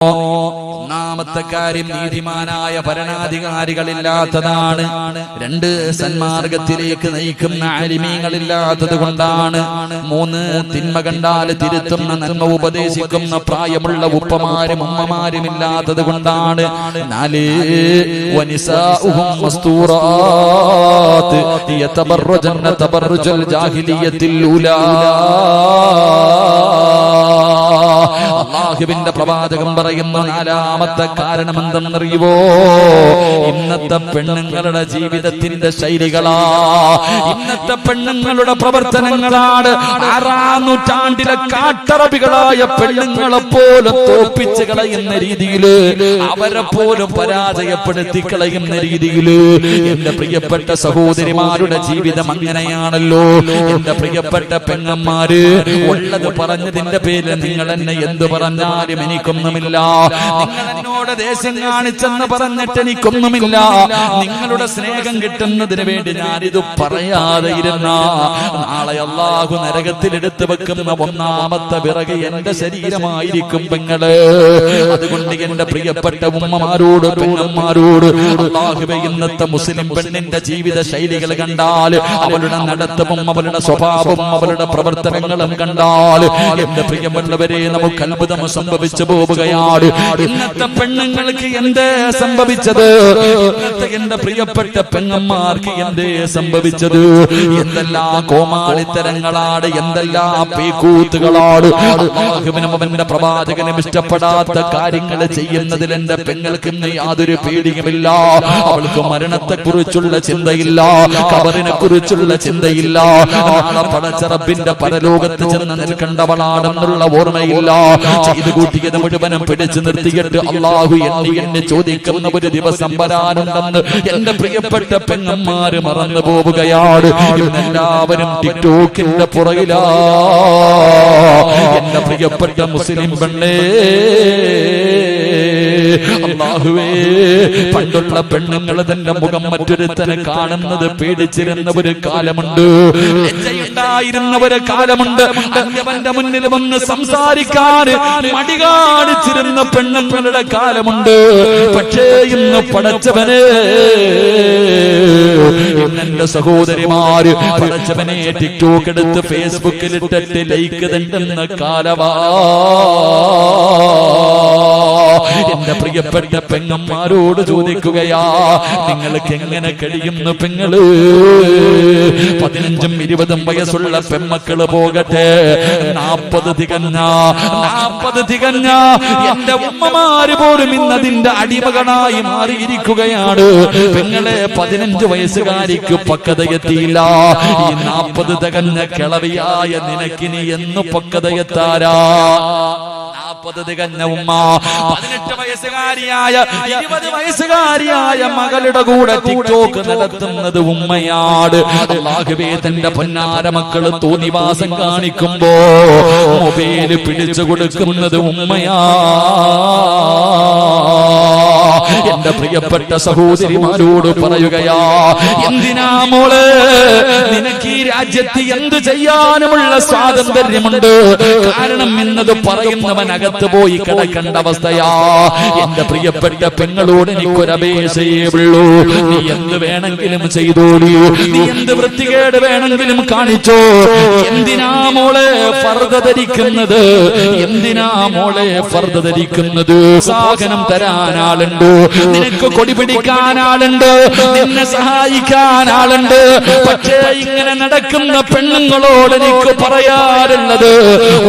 ഒന്നാമത്തെ കാര്യം നീതിമാനായ ഭരണാധികാരികളില്ലാത്തതാണ്. രണ്ട്, സന്മാർഗത്തിലേക്ക് നയിക്കുന്ന ആലിമീങ്ങളില്ലാത്തത് കൊണ്ടാണ്. മൂന്ന്, തിന്മ കണ്ടാൽ തിരുത്തുന്ന നന്മ ഉപദേശിക്കുന്ന പ്രായമുള്ള ഉപ്പമാരും ഉമ്മമാരും ഇല്ലാത്തത് കൊണ്ടാണ്. നാല്, വനിസാഉഹും മസ്തൂറാത്ത് യതബറജന തബറജൽ ജാഹിലിയത്തിൽ ഊലാ. അല്ലാഹുവിന്റെ പ്രവാചകൻ പറയുന്ന നാലാമത്തെ കാരണം എന്തെന്നറിയുവോ? ഇന്നത്തെ പെണ്ണുങ്ങളുടെ ജീവിതത്തിന്റെ ശൈലികളാ, ഇന്നത്തെ പെണ്ണുങ്ങളുടെ പ്രവർത്തനങ്ങളാണ്. 6-ാം നൂറ്റാണ്ടിലെ കാട്ടറബികളായ പെണ്ണുങ്ങളെ പോലും തോപ്പിച്ച് കളയുന്ന രീതിയില്, അവരെ പോലും പരാജയപ്പെടുത്തി കളയുന്ന രീതിയില് എന്റെ പ്രിയപ്പെട്ട സഹോദരിമാരുടെ ജീവിതം അങ്ങനെയാണല്ലോ. എന്റെ പ്രിയപ്പെട്ട പെങ്ങന്മാര്, ഉള്ളത് പറഞ്ഞതിന്റെ പേരിൽ നിങ്ങൾ എന്നെ എന്ത് പറഞ്ഞാലും എനിക്കൊന്നുമില്ല. നിങ്ങൾ എന്നോട് ദേശം കാണിച്ചെന്ന് പറഞ്ഞിട്ട് എനിക്കൊന്നുമില്ല. നിങ്ങളുടെ സ്നേഹം കിട്ടുന്നതിന് വേണ്ടി ഞാനിത് പറയാതെ ഇരുന്ന നാളെ അല്ലാഹു നരകത്തിൽ എടുത്തു വെക്കുന്ന ഒന്നാമത്തെ വിറക് എന്റെ ശരീരമായിരിക്കും പെങ്ങള്. അതുകൊണ്ട് എന്റെ പ്രിയപ്പെട്ട ഉമ്മമാരോട് പെങ്ങന്മാരോട്, അല്ലാഹുവേ, ഇന്നത്തെ മുസ്ലിം പെണ്ണിന്റെ ജീവിത ശൈലികൾ കണ്ടാൽ, അവളുടെ നടത്തവും അവളുടെ സ്വഭാവവും അവളുടെ പ്രവർത്തനങ്ങളും കണ്ടാൽ എന്റെ പ്രിയമുള്ളവരെ നമുക്ക് അത്ഭുതം സംഭവിച്ചു പോവുകയാണ്. ഇന്നത്തെ പെണ്ണുങ്ങൾക്ക് എന്തേ സംഭവിച്ചത്? ഇന്നത്തെ എന്റെ പ്രിയപ്പെട്ട പെങ്ങന്മാർക്ക് എന്തേ സംഭവിച്ചത്? എന്തെല്ലാം കോമാളിത്തരങ്ങളാണ്, എന്തെല്ലാം പേക്കൂത്തുകളാണ്. അല്ലാഹുവിനും അവന്റെ പ്രവാചകനും ഇഷ്ടപ്പെടാത്ത കാര്യങ്ങൾ ചെയ്യുന്നതിൽ എന്റെ പെങ്ങൾക്ക് യാതൊരു പേടിയുമില്ല. അവൾക്ക് മരണത്തെ കുറിച്ചുള്ള ചിന്തയില്ല, ഖബറിനെ കുറിച്ചുള്ള ചിന്തയില്ല, നാളെ പടച്ച റബ്ബിന്റെ പരലോകത്ത് ചെന്ന് നിൽക്കേണ്ടവളാണെന്നുള്ള ഓർമ്മയില്ല. ചെയ്തു കൂട്ടിയത് മുഴുവനും പിടിച്ചു നിർത്തിയിട്ട് അല്ലാഹു എന്നെ ചോദിക്കുന്ന ഒരു ദിവസം വരാനുണ്ടെന്ന് എന്റെ പ്രിയപ്പെട്ട പെങ്ങന്മാര് മറന്നു പോവുകയാണ്. ഇന്നെല്ലാവരും ടിക്ടോക്കിന്റെ പുറകിലാ. എന്റെ പ്രിയപ്പെട്ട മുസ്ലിം പെണ്ണേ, അല്ലാഹുവേ, പണ്ടുള്ള പെണ്ണുങ്ങൾ തന്റെ മുഖം മറ്റൊരുത്തനെ കാണുന്നത് പേടിച്ചിരുന്ന ഒരു കാലമുണ്ട്, ലജ്ജയുണ്ടായിരുന്ന ഒരു കാലമുണ്ട്. അന്യവന്റെ മുന്നിൽ വന്ന് സംസാരിക്കാൻ മടി കാണിച്ചിരുന്ന പെണ്ണുങ്ങളുടെ കാലമുണ്ട്. പക്ഷേ ഇന്ന് പടച്ചവനെ, എന്റെ സഹോദരിമാര് പടച്ചവനെ ടിക്ടോക്ക് എടുത്ത് ഫേസ്ബുക്കിൽ ഇട്ടിട്ട് ലൈക്ക് തണ്ടുന്ന കാലവാ. എന്റെ പ്രിയപ്പെട്ട പെങ്ങന്മാരോട് ചോദിക്കുകയാ, നിങ്ങൾക്ക് എങ്ങനെ കഴിയുന്നു പെങ്ങള്? 15ഉം 20ഉം വയസ്സുള്ള പെമ്മക്കള് പോകട്ടെ, 40 തികഞ്ഞ എന്റെ ഉമ്മമാര് പോലും ഇന്നതിന്റെ അടിമകളായി മാറിയിരിക്കുകയാണ്. പെങ്ങളെ, 15 വയസ്സുകാരിക്ക് പക്വതയെത്തിയില്ല. ഈ 40 തികഞ്ഞ കിളവിയായ നിനക്കിനി എന്ന് പക്വതയെത്താരാ? 40 തികഞ്ഞ ഉമ്മ 18 വയസ്സുകാരിയായ 20 വയസ്സുകാരിയായ മകളുടെ കൂടെ ടിക്ടോക്ക് നടത്തുന്നത് ഉമ്മയാണ്. അല്ലാഹുവേ, തന്റെ പൊന്നാര മക്കള് തോന്നിവാസം കാണിക്കുമ്പോ മൊബൈല് പിടിച്ചു കൊടുക്കുന്നത് ഉമ്മയാ. എന്റെ പ്രിയപ്പെട്ട സഹോദരിമാരോട് പറയുകയാ, എന്തിനാ മോളെ, നിനക്ക് ഈ രാജ്യത്ത് എന്ത് ചെയ്യാനുമുള്ള സ്വാതന്ത്ര്യമുണ്ട്. കാരണം എന്നത് പറയുന്നവൻ അകത്ത് പോയി കിടക്കേണ്ട അവസ്ഥയാ. എന്റെ പ്രിയപ്പെട്ട പെങ്ങളോട് എനിക്കൊരപേക്ഷയേ ഉള്ളൂ, നീ എന്ത് വേണമെങ്കിലും ചെയ്തോളൂ, നീ എന്ത് വൃത്തികേട് വേണമെങ്കിലും കാണിച്ചോ. എന്തിനാ മോളെ ഫർദ ധരിക്കുന്നത്? എന്തിനാ മോളെ ഫർദ ധരിക്കുന്നത്? സാധനം തരാൻ ആളുണ്ട്, നിനക്ക് കൊടി പിടിക്കാൻ ആളുണ്ട്, നിന്നെ സഹായിക്കാൻ ആളുണ്ട്. പക്ഷേ ഇങ്ങനെ നടക്കുന്ന പെണ്ണുങ്ങളോട് എനിക്ക് പറയാറുള്ളത്,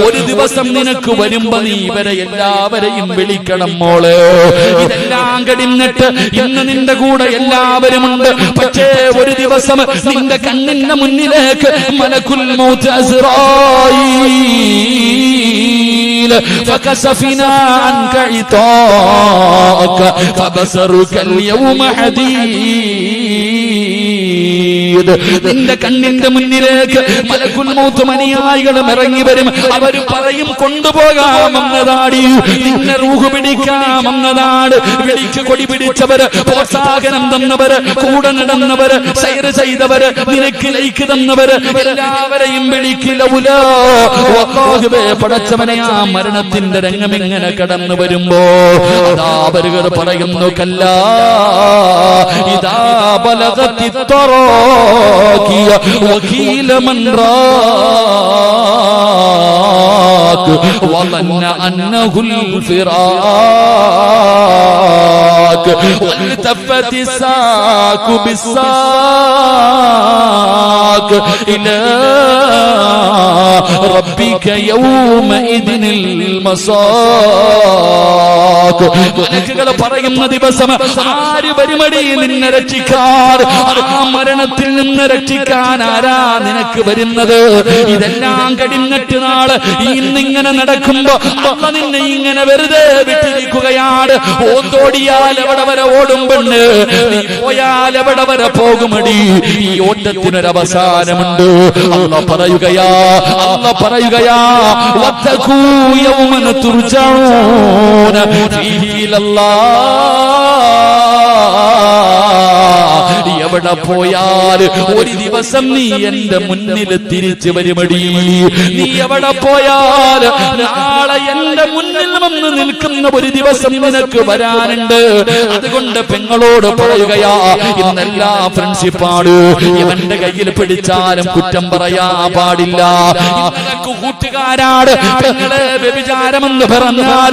ഒരു ദിവസം നിനക്ക് വരുമ്പോ നീ ഇവരെ എല്ലാവരെയും വിളിക്കണം മോള്. ഇതെല്ലാം കടിഞ്ഞിട്ട് ഇന്ന് നിന്റെ കൂടെ എല്ലാവരുമുണ്ട്. പക്ഷേ ഒരു ദിവസം നിന്റെ കണ്ണിന്റെ മുന്നിലേക്ക് മലക്കുൽ മൗത്ത് അസ്റായീൽ ഫകസഫിനാ അൻക ഇതാക ഫബസറുക اليوم حديد. നിന്റെ കണ്ണിന്റെ മുന്നിലേക്ക് മലക്കുൽ മൗത്ത് അനുയായികളും ഇറങ്ങി വരും. അവർ പറയും കൊണ്ടുപോകാമെന്നതാടി, നിന്നെ റൂഹ് പിടിക്കാമെന്നതാണ്. വിളിക്ക് കൊടി പിടിച്ചവര്, പ്രോത്സാഹനം തന്നവര്, കൂടെ നടന്നവര്, സൈർ ചെയ്തവര്, നിനക്ക് ലൈക്ക് തന്നവര്, എല്ലാവരെയും വിളിക്കില്ല. പടച്ചവനെ, ആ മരണത്തിന്റെ രംഗം ഇങ്ങനെ കടന്നു വരുമ്പോ അവരുകൾ പറയുന്നു, കല്ല ഇതാ ബലഗത്തി തറാഖിയ വകീല മൻ റാഖ് വظن أنه الفراق والتفت الساق بالساق إلى ربك يومئذ المساق. മലക്കുകൾ പറയുന്ന ദിവസം ആര് വരുമടി നിന്നെ രക്ഷിക്കാൻ? ആ മരണത്തിൽ നിന്ന് രക്ഷിക്കാൻ ആരാ നിനക്ക് വരുന്നത്? ഇതെല്ലാം കഴിഞ്ഞിട്ട് നാള് ഇന്നിങ്ങനെ നടക്കുമ്പോ അമ്മ നിന്നെ ഇങ്ങനെ വെറുതെ വിട്ടിരിക്കുകയാണ്. ഓന്തോടിയാൽ എവിടെ വരെ ഓടും പെണ്ണ്, നീ പോയാൽ എവിടെ വരെ പോകുമടി? ഈ ഓട്ടത്തിനൊരവസാനമുണ്ട്. അല്ലാഹ് പറയുകയാ വത്തഖൂ യൗമൻ തുർജഊന ഫീഹി ഇലല്ലാഹ്. എവിടെ പോയാൽ ഒരു ദിവസം നീ എന്റെ മുന്നിൽ തിരിച്ചു വരുമടി. നീ എവിടെ പോയാൽ നാളെ എന്റെ മുന്നിൽ വന്ന് നിൽക്കുന്ന ഒരു ദിവസം നിനക്ക് വരാനുണ്ട്. അതുകൊണ്ട് പെങ്ങളോട് പറയുകയാ, ഇന്നെല്ലാം ഫ്രണ്ട്ഷിപ്പാണ്. ഇവന്റെ കയ്യിൽ പിടിച്ചാലും കുറ്റം പറയാ പാടില്ല. ഇന്നലക്ക് കൂട്ടുകാരാണ്. പെങ്ങളെ വ്യഭിചാരമെന്ന് പറഞ്ഞാൽ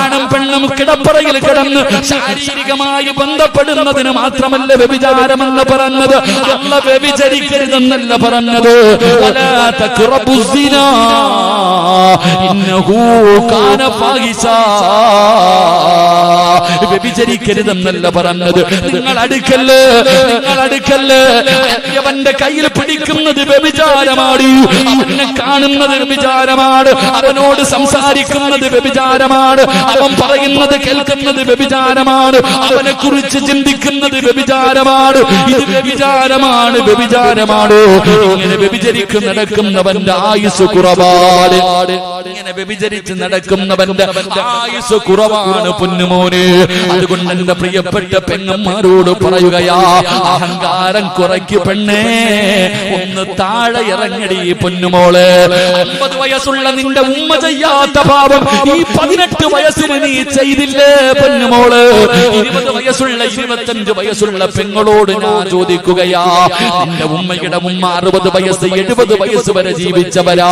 ആണും പെണ്ണും കിടപ്പറയിൽ കിടന്ന് ശാരീരികമായി ബന്ധപ്പെടുന്നതിന് മാത്രമല്ല വ്യഭിചാരമെന്ന് പറഞ്ഞത്. അല്ല വ്യഭിചരിക്കരുതെന്നല്ല പറഞ്ഞത്. വലാ തഖ്റബു സിനാ ഇന്നഹു കാന ഫാഹിശാ. വ്യഭിചരിക്കരുതെന്നല്ല പറഞ്ഞത്. നിങ്ങൾ അടുക്കല്ല്. അവന്റെ കയ്യിൽ പിടിക്കുന്നത് വ്യഭിചാരമാണ്. അവനെ കാണുന്നത് വ്യഭിചാരമാണ്. അവനോട് സംസാരിക്കുന്നത് വ്യഭിചാരമാണ്. അവൻ പറയുന്നത് കേൾക്കുന്നത് വ്യഭിചാരമാണ്. അവനെ കുറിച്ച് ചിന്തിക്കുന്നത് വ്യഭിചാരമാണ്. ഇത് വ്യഭിചാരമാണ്. ഇങ്ങനെ വ്യഭിചരിച്ച് നടക്കുന്നവന്റെ ആയുസ് കുറവാണ്. ഇങ്ങനെ വ്യഭിചരിച്ച് നടക്കുന്നവന്റെ ആയുസ് കുറവാണ് പൊന്നുമോനെ. അതുകൊണ്ട് എന്റെ പ്രിയപ്പെട്ട പെങ്ങന്മാരോട് പറയുകയാ, അഹങ്കാരം കുറയ്ക്ക് പെണ്ണേ, ഒന്ന് താഴെ ഇറങ്ങടി പൊന്നുമോളെ. 50 വയസ്സുള്ള നിന്റെ ഉമ്മ ചെയ്യാത്ത പാപം ഈ 18 വയസ്സിന് നീ ചെയ്തില്ലേ പൊന്നുമോള്? 20 വയസ്സുള്ള 25 വയസ്സുള്ള പെങ്ങളോട് ഞാൻ ചോദിക്കുകയാ, നിന്റെ ഉമ്മയുടെ ഉമ്മ 60 വയസ്സ് 70 വയസ്സ് വരെ ജീവിച്ചവരാ.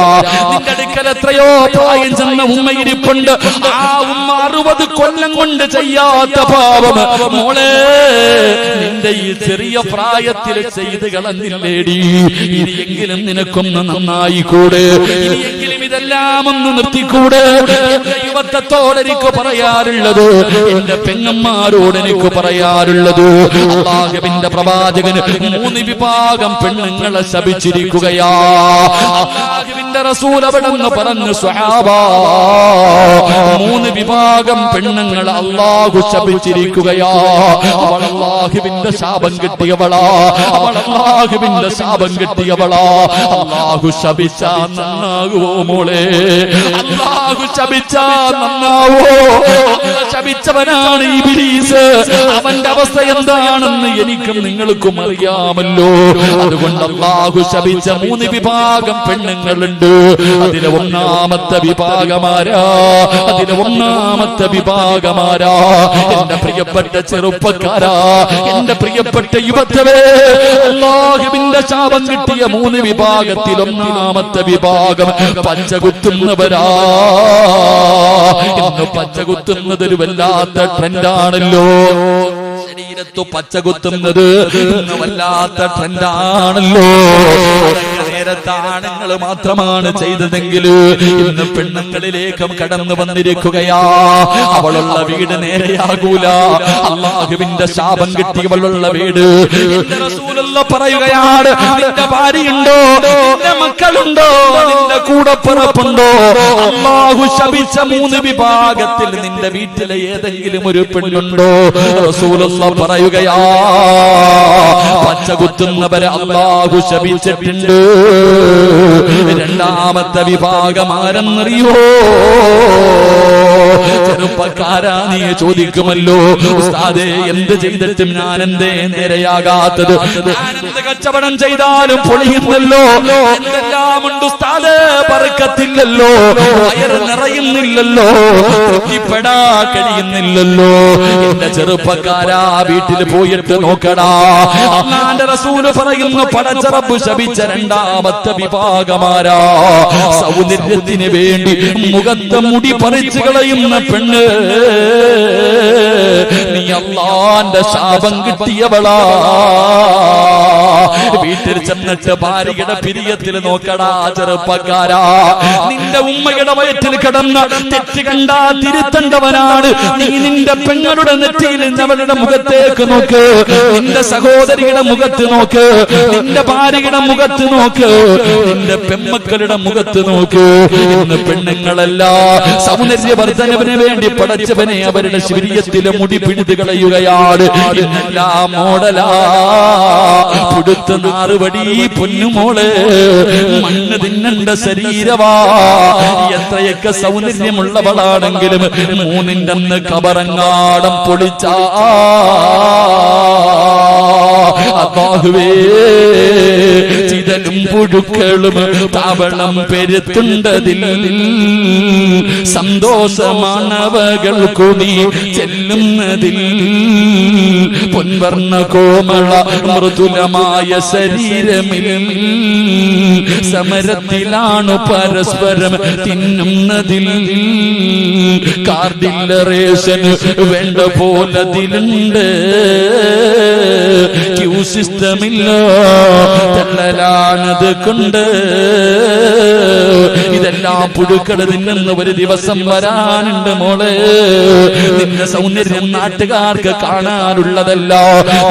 നിന്റെ അടുക്കൽ എത്രയോ പ്രായം ചെന്ന ഉമ്മയിരിപ്പുണ്ട്. ആ ഉമ്മ 60 കൊല്ലം കൊണ്ട് ചെയ്യാത്ത പാപം മോളെ നിന്റെ ഈ ചെറിയ പ്രായത്തിൽ ചെയ്ത് കളഞ്ഞില്ലേടി? ഇനിയെങ്കിലും നിനക്കൊന്ന് നന്നായിക്കൂടെ? ഇനിയെങ്കിലും ഇതെല്ലാം ഒന്ന് നിർത്തിക്കൂടെ? യുവത്വത്തോട് എനിക്ക് പറയാറുള്ളത്, എന്റെ പെങ്ങന്മാരോട് എനിക്ക് പറയാറുള്ളത്, അല്ലാഹുവിന്റെ പ്രവാചകന് 3 വിഭാഗം പെണ്ണുങ്ങളെ ശപിച്ചിരിക്കുകയാ. അല്ലാഹുവിന്റെ റസൂൽ അവിടെന്ന് പറഞ്ഞു, സ്വഹാബാ 3 വിഭാഗം പെണ്ണുങ്ങളെ അല്ലാഹു ശപിച്ചിരിക്കുകയാ. അവൾ അല്ലാഹുവിന്റെ ശാപം കിട്ടിയവളാ. അല്ലാഹു ശപിച്ചാ നന്നാകുവോ മോളെ? അല്ലാഹു ശപിച്ചാ നന്നാവോ? ശപിച്ചവനാണ് ഇബ്ലീസ്. അവന്റെ അവസ്ഥ എന്താണെന്ന് എനിക്കും നിങ്ങൾക്കും അറിയാമല്ലോ. അതുകൊണ്ട് അല്ലാഹു ശപിച്ച 3 വിഭാഗം പെണ്ണുങ്ങളുണ്ട്. അതിലെ ഒന്നാമത്തെ വിഭാഗമാരാ എന്റെ പ്രിയപ്പെട്ട ചെറുപ്പക്കാരാ, എന്റെ പ്രിയപ്പെട്ട യുവത്വേ, അല്ലാഹുവിന്റെ ശാപം കിട്ടിയ 3 വിഭാഗത്തിൽ ഒന്നാമത്തെ വിഭാഗം പച്ചകുത്തുന്നവരാ. ഇന്ന് പച്ചകുത്തുന്നത് ഒരു വല്ലാത്ത ട്രെൻഡാണല്ലോ. ശരീരത്ത് പച്ചകുത്തുന്നത് ഇന്ന് വല്ലാത്ത ട്രെൻഡാണല്ലോ. നേരത്തെ ആണുങ്ങൾ മാത്രമാണ് ചെയ്തതെങ്കിൽ ഇന്ന് പെണ്ണുങ്ങളിലേക്കും കടന്നു വന്നിരിക്കുകയാ. അവളുള്ള വീട് നേരെയാകൂല. അല്ലാഹുവിന്റെ ശാപം കിട്ടിയവളുള്ള വീട്. റസൂലുള്ള പറയുകയാണ്, നിന്റെ ഭാര്യയുണ്ടോ, നിന്റെ മക്കളുണ്ടോ, നിന്റെ കൂടപ്പിറപ്പുണ്ടോ, അല്ലാഹു ശപിച്ച 3 വിഭാഗത്തിൽ നിന്റെ വീട്ടിലെ ഏതെങ്കിലും ഒരു പെണ്ണുണ്ടോ? റസൂലുള്ള പറയുകയാ, പച്ച കുത്തുന്നവരെ അല്ലാഹു ശപിച്ചിട്ടുണ്ട്. രണ്ടാമത്തെ വിഭാഗം ആരെന്നറിയോ? ചെറുപ്പക്കാരാ, നീ ചോദിക്കുമല്ലോ, ഉസ്താദേ എന്ത് ചെയ്തിട്ടും ഞാൻ എന്തേ നേരെയാകാത്തത്? ഞാനെന്ത് കച്ചവടം ചെയ്താലും പൊളിയുന്നല്ലോ, എന്തെല്ലാമുണ്ട് ഉസ്താദേ, ബർക്കത്തില്ലല്ലോ, വയറ് നിറയുന്നില്ലല്ലോ, തൃപ്തിപ്പെടാ കഴിയുന്നില്ലല്ലോ. എന്റെ ചെറുപ്പക്കാരാ, വീട്ടിൽ പോയിട്ട് നോക്കടാ. അല്ലാഹുവിന്റെ റസൂൽ പറയുന്നു, പടച്ച റബ്ബ് ശപിച്ച രണ്ടാമത്തെ വിഭാഗമാരാ? സൗന്ദര്യത്തിന് വേണ്ടി മുഖത്തെ മുടി പറിച്ചു കളയുന്ന പെണ്ണ്. നീ അല്ലാഹുവിന്റെ ശാപം കിട്ടിയവളാ. വീട്ടിൽ ചെന്നിട്ട് ഭാര്യയുടെ പിരിയത്തിൽ നോക്കടാ ചെറുപ്പക്കാരാ. നിന്റെ ഉമ്മയുടെ വയറ്റിൽ കിടന്ന തെറ്റ് കണ്ടാ തിരുത്തേണ്ടവനാണ് നീ. നിന്റെ പെങ്ങളുടെ നെറ്റിയിൽ അവളുടെ മുഖത്തേക്ക് നോക്ക്, നിന്റെ സഹോദരിയുടെ മുഖത്ത് നോക്ക്, നിന്റെ ഭാര്യയുടെ മുഖത്ത് നോക്ക്, നിന്റെ പെൺമക്കളുടെ മുഖത്ത് നോക്ക്. ഇന്ന് പെണ്ണുങ്ങളല്ല സൗന്ദര്യവർദ്ധനവിന് വേണ്ടി പടച്ചവനെ അവരുടെ ശരീരത്തിലെ മുടി പിടിച്ചു കളയുകയാണ്. ഇന്നെല്ലാം മോഡലാ, പുടുത്ത നാറുപടി പൊന്നുമോള്, മണ്ണ് തിന്നണ്ട ശരീരവാ. എത്രയൊക്കെ സൗന്ദര്യമുള്ളവളാണെങ്കിലും 3ന്റെ അന്ന് കബറങ്ങാടം പൊളിച്ചാ അല്ലാഹുവേ, ചിതലും പുഴുക്കളും താവളം പെരുത്തുണ്ടതിൽ സന്തോഷമാണവകൾക്കു നീ ചെല്ലുന്നതിൽ. പൊൻവർണ്ണ കോമള മൃദുലമായ ശരീരമിൽ സമരത്തിലാണു പരസ്പരം തിന്നുന്നതിൽ. കാർഡില്ലറേഷൻ വേണ്ട പോലതിലുണ്ട്, ക്യൂ സിസ്റ്റമില്ല, തള്ളലാണത് കൊണ്ട്. ഇതെല്ലാം പുഴുക്കൾ തിന്നുന്ന ഒരു ദിവസം വരാനുണ്ട് മോളെ. നിന്റെ സൗന്ദര്യം നാട്ടുകാർക്ക് കാണാനുള്ളതല്ല,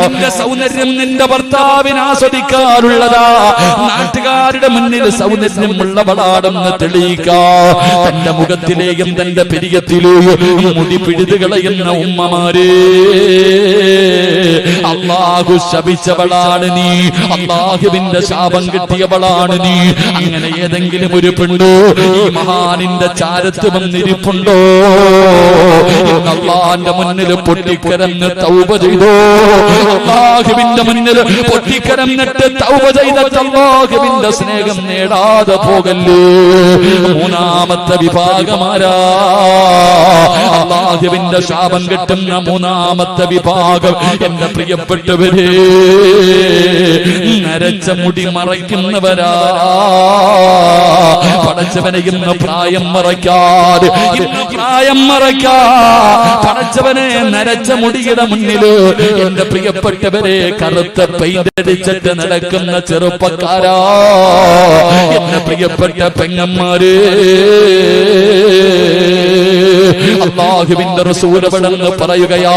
നിന്റെ സൗന്ദര്യം നിന്റെ ഭർത്താവിന് ആസ്വദിക്കാനുള്ളതാ. നാട്ടുകാരുടെ മുന്നിൽ സൗന്ദര്യമുള്ളവളാണെന്ന് തെളിയിക്കാ. തന്റെ മുഖത്തിലെയും തന്റെ പെരിയത്തിലെയും മുടി പിഴുതു കളയുന്ന ഉമ്മമാരെ, അല്ലാഹു ശപിച്ചവളാണ് നീ, അല്ലാഹുവിന്റെ ശാപം കിട്ടിയവളാണ് നീ. അങ്ങനെ ഏതെങ്കിലും ഒരു പെണ്ണോ ഈ മഹാനിന്റെ ചാരത്ത് വന്നിരിപ്പുണ്ടോ? അല്ലാഹുവിന്റെ മുന്നിൽ പൊട്ടിക്കരന്ന് തൗബ ചെയ്തോ? അല്ലാഹുവിന്റെ മുന്നിൽ പൊട്ടിക്കരന്നിട്ട് തൗബ ചെയ്തിട്ട് അല്ലാഹുവിന്റെ സ്നേഹം നേടാതെ പോകല്ലേ. 3ാമത്തെ വിഭാഗമാരാ? അല്ലാഹുവിന്റെ ശാപം കിട്ടുന്ന 3ാമത്തെ വിഭാഗം എന്റെ പ്രിയപ്പെട്ടവരെ, നരച്ച മുടി മറയ്ക്കുന്നവരാ. പടച്ചവനെ ഇന്ന് പ്രായം മറയ്ക്കാതെ, ഇന്ന് പ്രായം മറയ്ക്കാ പടച്ചവനെ നരച്ച മുടിയുടെ മുന്നില് എന്റെ പ്രിയപ്പെട്ടവരെ കറുത്ത പെയിന്റടിച്ചിട്ട് നടക്കുന്ന ചെറുപ്പക്കാരാ, എന്റെ പ്രിയപ്പെട്ട പെങ്ങന്മാരെ, അല്ലാഹുവിന്റെ റസൂൽ അവിടെന്ന് പറയുകയാ,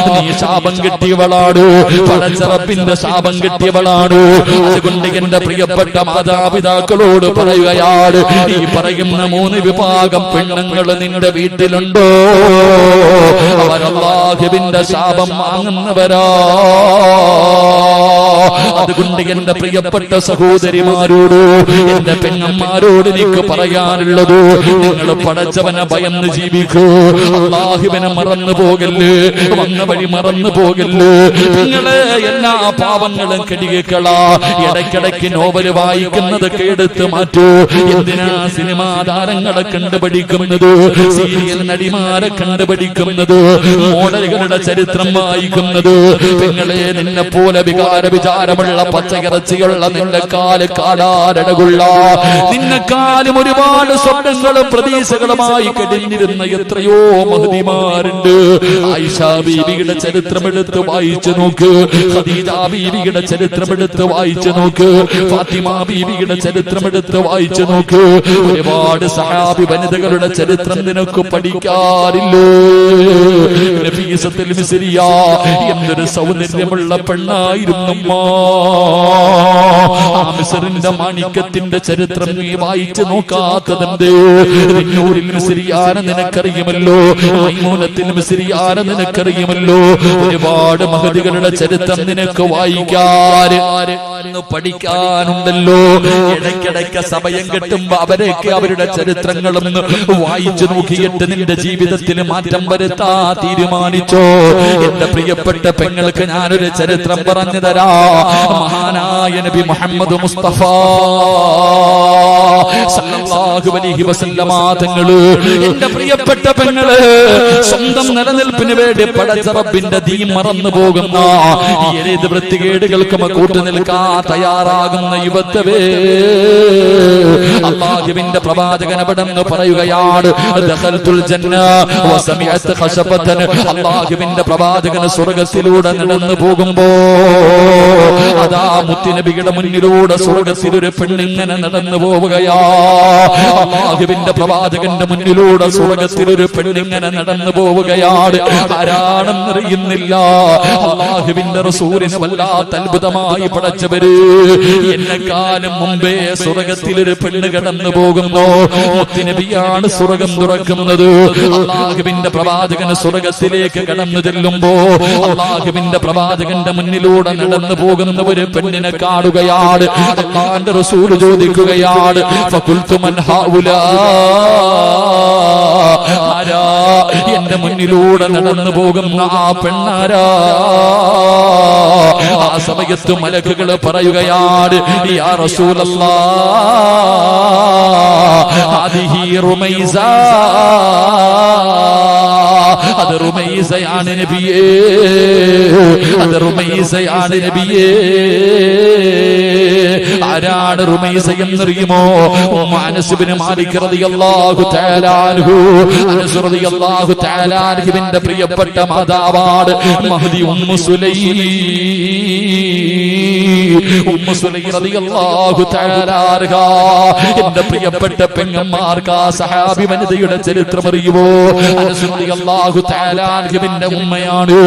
നീ ശാപം കിട്ടിയവളാണ്, പടച്ച റബ്ബിന്റെ ശാപം കിട്ടിയവളാണ്. അതുകൊണ്ട് എന്റെ പ്രിയപ്പെട്ട മാതാപിതാക്കളോട് പറയുകയാണ്, ഈ പറയുന്ന 3 വിഭാഗം പെണ്ണുങ്ങൾ നിന്റെ വീട്ടിലുണ്ടോ? അവർ അല്ലാഹുവിന്റെ ശാപം വാങ്ങുന്നവരാ. അതുകൊണ്ട് എന്റെ പ്രിയപ്പെട്ട സഹോദരിമാരോട്, എന്റെ പെങ്ങന്മാരോട് എനിക്ക് പറയാനുള്ളത്, നിങ്ങൾ പടച്ചവനെ ഭയന്ന് ജീവിക്കൂ. അല്ലാഹുവിനെ മറന്നു പോകല്ലേ, വന്ന വഴി മറന്നു പോകല്ലേ. നിങ്ങളെ എല്ലാ പാവങ്ങളും കെടികളാ. ഇടയ്ക്കിടയ്ക്ക് നോവല് വായിക്കുന്നതൊക്കെ എടുത്ത് മാറ്റൂ. എന്തിനാ സിനിമാ താരങ്ങളെ കണ്ടുപിടിക്കുന്നത്, സീരിയൽ നടിമാരെ കണ്ടുപിടിക്കുന്നത്, മോഡലുകളുടെ ചരിത്രം വായിക്കുന്നത്? നിങ്ങളെ നിന്നെ പോലെ വികാര വിചാരമുള്ള ഭാരമുള്ള പച്ചയിറച്ചിയുള്ള നിന്റെ കാല് കാലാരടകുള്ള നിന്നെക്കാലും ഒരുപാട് സ്വപ്നങ്ങളും പ്രതീക്ഷകളുമായി കഴിഞ്ഞിരുന്ന എത്രയോ മഹദിമാരുണ്ട്. ആയിഷ ബീവിയുടെ ചരിത്രമെടുത്ത് വായിച്ചു നോക്ക്, ഖദീജ ബീവിയുടെ ചരിത്രമെടുത്ത് വായിച്ചു നോക്ക്, ഫാത്തിമ ബീവിയുടെ ചരിത്രമെടുത്ത് വായിച്ചു നോക്ക്. ഒരുപാട് സഹാബി വനിതകളുടെ ചരിത്രം നിനക്ക് പഠിക്കാറില്ലോ? നഫീസത്തുൽ മിസ്രിയ എന്തൊരു സൗന്ദര്യമുള്ള പെണ്ണായിരുന്നു. ആ മിസ്റിന്റെ മാണിക്യത്തിന്റെ ചരിത്രം നീ വായിച്ചു നോക്കാത്തതെന്ത്? നൂറിൽ മിസ്രിയാനെ നിനക്കറിയുമല്ലോ, മൈമൂനത്തിൽ മിസ്രിയാനെ നിനക്കറിയുമല്ലോ. ഒരുപാട് മഹദികളുടെ ചരിത്രം നിനക്ക് വായിക്കാൻ പഠിക്കാനുണ്ടല്ലോ. ഇടയ്ക്കിടയ്ക്ക് സമയം കിട്ടുമ്പോ അവരൊക്കെ അവരുടെ ചരിത്രങ്ങളും വായിച്ചു നോക്കിയിട്ട് നിന്റെ ജീവിതത്തിൽ മാറ്റം വരുത്താ തീരുമാനിച്ചോ? എന്റെ പ്രിയപ്പെട്ട പെങ്ങൾക്ക് ഞാനൊരു ചരിത്രം പറഞ്ഞു തരാ. മഹാനായ നബി മുഹമ്മദ് മുസ്തഫ സല്ലല്ലാഹു അലൈഹി വസല്ലമ തങ്ങള്, എന്റെ പ്രിയപ്പെട്ട പെങ്ങള്, സ്വന്തം നിലനിൽപ്പിന് വേണ്ടി പടച്ച റബ്ബിന്റെ ദീൻ മറന്നു പോകുന്ന ഏത് വൃത്തികേടുകൾക്കും കൂട്ടു നിൽക്കാൻ തയ്യാറാകുന്ന യുവത്വേ, അല്ലാഹുവിന്റെ പ്രവാചകൻ അവിടെന്ന് പറയുകയാണ്, ദഖൽതുൽ ജന്ന വസമിഅത് ഖശബതൻ. അല്ലാഹുവിന്റെ പ്രവാചകൻ സ്വർഗ്ഗത്തിലൂടെ നടന്നു പോകുമ്പോ അതാ മുത്തുനബിയുടെ മുന്നിലൂടെ സ്വർഗ്ഗത്തിൽ ഒരു പെണ്ണിങ്ങനെ നടന്നു പോവുകയാ. അല്ലാഹുവിന്റെ പ്രവാചകന്റെ മുന്നിലൂടെ സ്വർഗ്ഗത്തിൽ ഒരു പെണ്ണിങ്ങനെ നടന്നു പോവുകയാണ്. ആരാണെന്നറിയുന്നില്ല. അല്ലാഹുവിന്റെ റസൂലിനെ വല്ലാത്ത അത്ഭുതമായി പടച്ചവര്, എന്നെക്കാലം മുമ്പേ സ്വർഗ്ഗത്തിലൊരു പെണ്ണ് കടന്നു പോകുന്നു. മുത്തുനബിയാണ് സ്വർഗ്ഗം തുറക്കുന്നത്. അല്ലാഹുവിന്റെ പ്രവാചകൻ സ്വർഗ്ഗത്തിലേക്ക് കടന്നു ചെല്ലുമ്പോ അല്ലാഹുവിന്റെ പ്രവാചകന്റെ മുന്നിലൂടെ നടന്നു പോകുന്ന ഒരു പെണ്ണിനെ കാണുകയാണ്. അല്ലാഹുവിന്റെ റസൂൽ ചോദിക്കുകയാണ്, ഫഖുൽതു മൻ ഹൗലാ, ആരാ എന്റെ മുന്നിലൂടെ നടന്നു പോകുന്ന ആ പെണ്ണാരാ? ആ സമയത്ത് മലക്കുകൾ പറയുകയാണ്, യാ റസൂലല്ലാഹ് ഹാദിഹി റുമൈസ, അത് റുമൈസയാണ് നബിയേ, അത് റുമൈസയാണ് നബിയേ. ആരാണ് റുമൈസ എന്നറിയുമോ? അനസ് ഇബ്നു മാലിക് റളിയല്ലാഹു തആല അൻഹു, അനസ് റളിയല്ലാഹു തആല അൻഹുവിന്റെ പ്രിയപ്പെട്ട മാതാവാണ് മഹ്ദി ഉമ്മു സുലൈം. ഉമ്മു സുലൈം റളിയല്ലാഹു തആല അൻഹ, എന്റെ പ്രിയപ്പെട്ട പെങ്ങന്മാർക്ക് ആ സഹാബി വനിതയുടെ ചരിത്രം അറിയുമോ? അനസ് റളിയല്ലാഹു തആല അൻഹുവിന്റെ ഉമ്മയാണ്.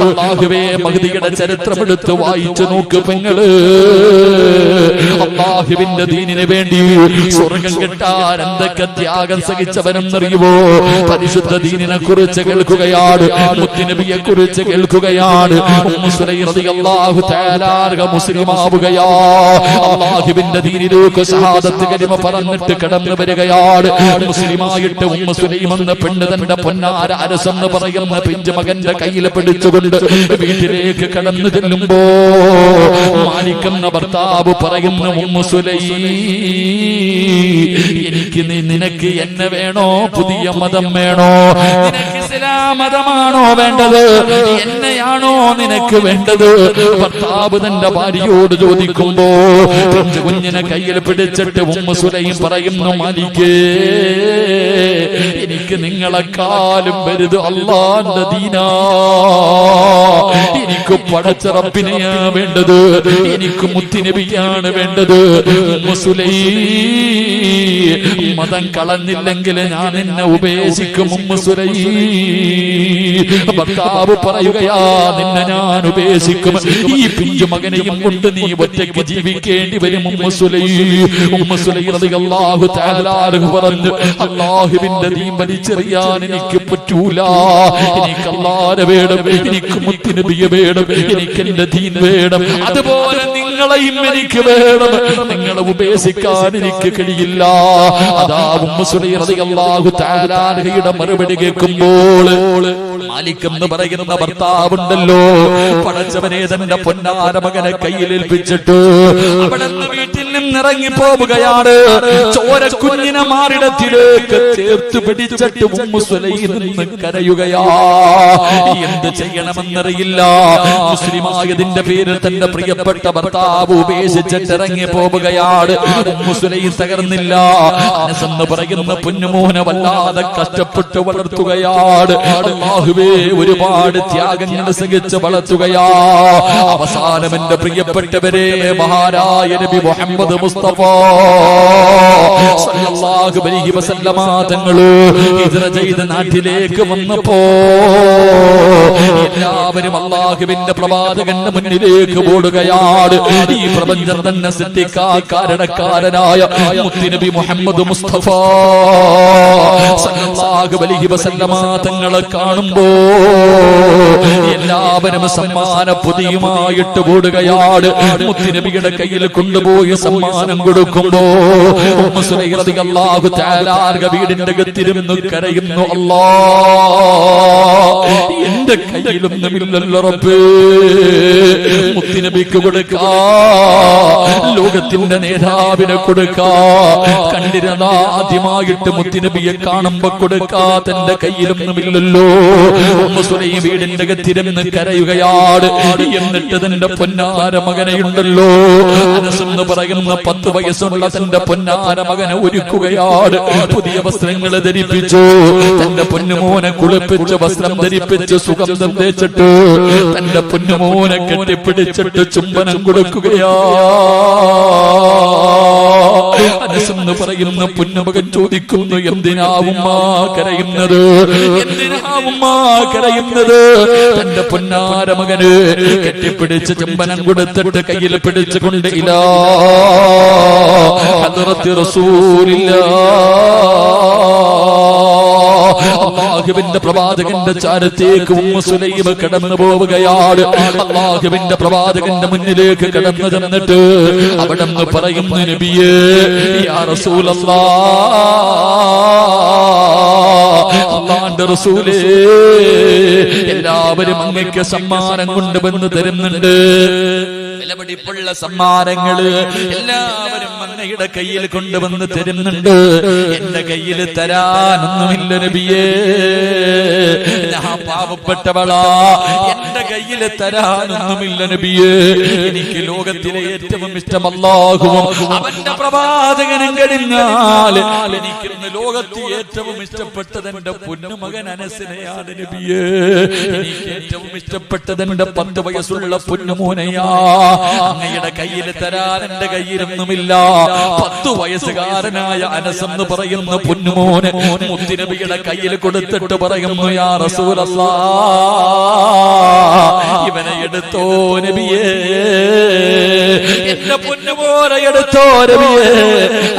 അല്ലാഹുവേ, മഹ്ദിയുടെ ചരിത്രം എടുത്ത് വായിച്ചു നോക്ക് പെങ്ങള്. അല്ലാഹുവിന്റെ ദീനിന് വേണ്ടി സ്വർഗ്ഗം കിട്ടാൻ എന്തൊക്കെ ത്യാഗം സഹിച്ചവനെന്നറിയുമോ? പരിശുദ്ധ ദീനിനെ കുറിച്ച് കേൾക്കുകയാണ്, മുത്തുനബിയെ കുറിച്ച് കേൾക്കുകയാണ്. ഉമ്മു സുലൈം റളിയല്ലാഹു തആല അൻഹ മുസ്ലിമാവുകയാ. അല്ലാഹുവിന്റെ ദീനിലേക്ക് ഷഹാദത്ത് കലിമ പറഞ്ഞിട്ട് കടന്നു വരികയാണ്. മുസ്ലിമായിട്ട് ഉമ്മു സുലൈം എന്ന പെണ്ണ് തന്റെ പൊന്നാര അനസ് എന്ന് പറയുന്ന പിഞ്ചു മകന്റെ കയ്യിൽ പിടിച്ചുകൊണ്ട് വീട്ടിലേക്ക് കടന്നു ചെല്ലുമ്പോ മാലിക് എന്ന ഭർത്താവ് പറയുന്ന, ഉമ്മു സുലൈം, എനിക്ക് നിനക്ക് എന്നെ വേണോ, പുതിയ മതം വേണോ? നിനക്ക് ഇസ്ലാം മതമാണോ വേണ്ടത്, എന്നെയാണോ നിനക്ക് വേണ്ടത്? ഭർത്താവ് തന്റെ ഭാര്യയോട് ചോദിക്കുമ്പോ കുഞ്ഞിനെ കയ്യിൽ പിടിച്ചിട്ട് ഉമ്മു സുലൈം പറയുന്നു, മാലിക്കേ, എനിക്ക് നിങ്ങളെക്കാളും വലുത് അല്ലാഹുവിന്റെ ദീനാ. എനിക്ക് പടച്ച റബ്ബിനെയാ വേണ്ടത്, എനിക്ക് മുത്തുനബിയാണ് വേണ്ടത്. ഉമ്മു സുലൈം, മതം കളഞ്ഞില്ലെങ്കിൽ ഞാൻ എന്നെ ഉപേക്ഷിക്കും. ഉമ്മു സുലൈം, ഭർത്താവ് പറയുകയാ, നിന്നെ ഞാൻ ഉപേക്ഷിക്കും. ഈ പിഞ്ചു മകനെയും കൊണ്ട് നീ ഒറ്റയ്ക്ക് ജീവിക്കേണ്ടി വരും. ഉമ്മു സുലൈം, ഉമ്മു സുലൈം റളിയല്ലാഹു തആല അൻഹ പറഞ്ഞു, അല്ലാഹുവിന്റെ ദീൻ വലിച്ചെറിയാൻ എനിക്ക് പറ്റൂല. എനിക്ക് അല്ലാഹുവിനെ വേണം, എനിക്ക് മുത്തുനബിയെ വേണം, എനിക്ക് എന്റെ ദീൻ വേണം. അതുപോലെ നിങ്ങളെയും എനിക്ക് വേണം. നിങ്ങളെ ഉപേക്ഷിക്കാൻ എനിക്ക് കഴിയില്ല. അതാ ഉമ്മു സുലൈം റളിയല്ലാഹു തആല അൻഹയുടെ മറുപടി കേൾക്കുമ്പോൾ മാലിക് എന്ന് പറയുന്ന ഭർത്താവുണ്ടല്ലോ, പടച്ചവനെ തന്റെ പൊന്നാര മകനെ കയ്യിലേൽപ്പിച്ചിട്ട് അവിടെ നിന്ന് വീട്ടിൽ നിന്നിറങ്ങി പോവുകയാണ്. ചോരക്കുഞ്ഞിനെ മാറിടത്തിലേക്ക് ചേർത്ത് പിടിച്ചിട്ട് ഉമ്മു സുലൈം നിന്ന് കരയുകയാ. എന്ത് ചെയ്യണമെന്നറിയില്ല. മുസ്ലിമായതിന്റെ പേരിൽ തന്റെ പ്രിയപ്പെട്ട ഭർത്താവ് ഭർത്താവ് ഉപേക്ഷിച്ചിട്ട് ഇറങ്ങി പോവുകയാണ്. Ummu Sulaim തകർന്നില്ല. അനസ് എന്ന് പറയുന്ന പൊന്നുമോനെ വല്ലാതെ കഷ്ടപ്പെട്ട് വളർത്തുകയാണ്. അല്ലാഹുവേ, ഒരുപാട് ത്യാഗങ്ങൾ സഹിച്ച് വളർത്തുകയാ. അവസാനം എന്റെ പ്രിയപ്പെട്ടവരെ, മഹാനായ നബി മുഹമ്മദ് മുസ്തഫ സല്ലല്ലാഹു അലൈഹി വസല്ലമ തങ്ങള് ഹിജ്റ ചെയ്ത നാട്ടിലേക്ക് വന്നപ്പോ എല്ലാവരും അല്ലാഹുവിന്റെ പ്രവാചകന്റെ മുന്നിലേക്ക് ഓടുകയാണ്. ഈ പ്രപഞ്ചം തന്നെ സൃഷ്ടിക്കാൻ കാരണക്കാരനായ മുത്തുനബി മുഹമ്മദ് മുസ്തഫ സല്ലല്ലാഹു അലൈഹി വസല്ലമ തങ്ങളെ കാണുമ്പോ എല്ലാവരും സമ്മാന പൊതിയുമായിട്ട് ഓടുകയാണ്. മുത്തുനബിയുടെ കയ്യിൽ കൊണ്ടുപോയി സമ്മാനം കൊടുക്കുമ്പോ ഉമ്മു സുലൈം റളിയല്ലാഹു തആല വീടിന്റെ അകത്തിരുന്ന് കരയുന്നു. അല്ലാഹ്, എന്റെ കയ്യിലൊന്നുമില്ലല്ലോ റബ്ബേ, മുത്തുനബിക്ക് കൊടുക്കാ, ലോകത്തിന്റെ നേതാവിനെ കൊടുക്കാ. കണ്ടിരുന്ന ആദ്യമായിട്ട് മുത്തുനബിയെ കാണുമ്പോ കൊടുക്കാ തന്റെ കയ്യിലൊന്നുമില്ലല്ലോ. ഉമ്മു സുലൈം വീടിന്റെ അകത്തിരുന്ന് കരയുകയാണ്. എന്നിട്ട് തന്റെ പൊന്നാര മകനെയുണ്ടല്ലോ, അനസ് എന്ന് പറയുന്ന 10 വയസ്സുള്ള തന്റെ പൊന്നാര മകനെ ഒരുക്കുകയാണ്. പുതിയ വസ്ത്രങ്ങൾ ധരിപ്പിച്ചു, തന്റെ പൊന്നുമോനെ കുളിപ്പിച്ച് വസ്ത്രം ധരിപ്പിച്ച് സുഗന്ധം തേച്ചിട്ട് തന്റെ പൊന്നുമോനെ കെട്ടിപ്പിടിച്ചിട്ട് ചുംബനം കൊടുക്കുകയാ. അനസ് എന്ന് പറയുന്ന പൊന്നുമകൻ ചോദിക്കുന്നു, എന്തിനാവുമ്മ കരയുന്നത്? എന്തിനാവുമ്മ കരയുന്നത്? തന്റെ പൊന്നാര മകന് കെട്ടിപ്പിടിച്ച് ചുംബനം കൊടുത്തിട്ട് കയ്യിൽ പിടിച്ചുകൊണ്ട് ഇലാ ഹദ്റത്തി റസൂലില്ലാഹ്, അല്ലാഹുവിന്റെ പ്രവാചകന്റെ ചാരത്തേക്ക് ഉമ്മു സുലൈം കടന്നു പോവുകയാണ്. അല്ലാഹുവിന്റെ പ്രവാചകന്റെ മുന്നിലേക്ക് കടന്നു ചെന്നിട്ട് അവിടെന്ന് പറയുന്നു, നബിയേ, യാ റസൂലല്ലാഹ്, അല്ലാഹുവിന്റെ റസൂലേ, എല്ലാവരും അങ്ങേക്ക് സമ്മാനം കൊണ്ടുവന്ന് തരുന്നുണ്ട്. വിലപിടിപ്പുള്ള സമ്മാനങ്ങള് എല്ലാവരും അങ്ങയുടെ കയ്യിൽ കൊണ്ടുവന്ന് തരുന്നുണ്ട്. എന്റെ കയ്യിൽ തരാനൊന്നുമില്ല നബിയേ, ഞാൻ പാവപ്പെട്ടവളാ, എന്റെ കയ്യിൽ തരാനൊന്നുമില്ല നബിയേ. എനിക്ക് ലോകത്തിലെ ഏറ്റവും ഇഷ്ടം അല്ലാഹുവും അവന്റെ പ്രവാചകനും കഴിഞ്ഞാൽ എനിക്കിന്ന് ലോകത്തിൽ ഏറ്റവും ഇഷ്ടപ്പെട്ടത് എന്റെ പൊന്നുമകൻ അനസിനെയാണ് നബിയേ. എനിക്ക് ഏറ്റവും ഇഷ്ടപ്പെട്ടത് എന്റെ 10 വയസ്സുള്ള പൊന്നുമോനെയാ. അങ്ങയുടെ കയ്യിൽ തരാൻ എന്റെ കയ്യിലൊന്നുമില്ല. 10 വയസ്സുകാരനായ അനസ് എന്ന് പറയുന്ന പൊന്നുമോനെ മുത്തുനബിയുടെ കയ്യിൽ കൊടുത്തിട്ട് പറയുന്നു, യാ റസൂലല്ലാഹ്, ഇവനെ എടുത്തോ നബിയേ, എന്റെ പൊന്നുമോനെ എടുത്തോ നബിയേ.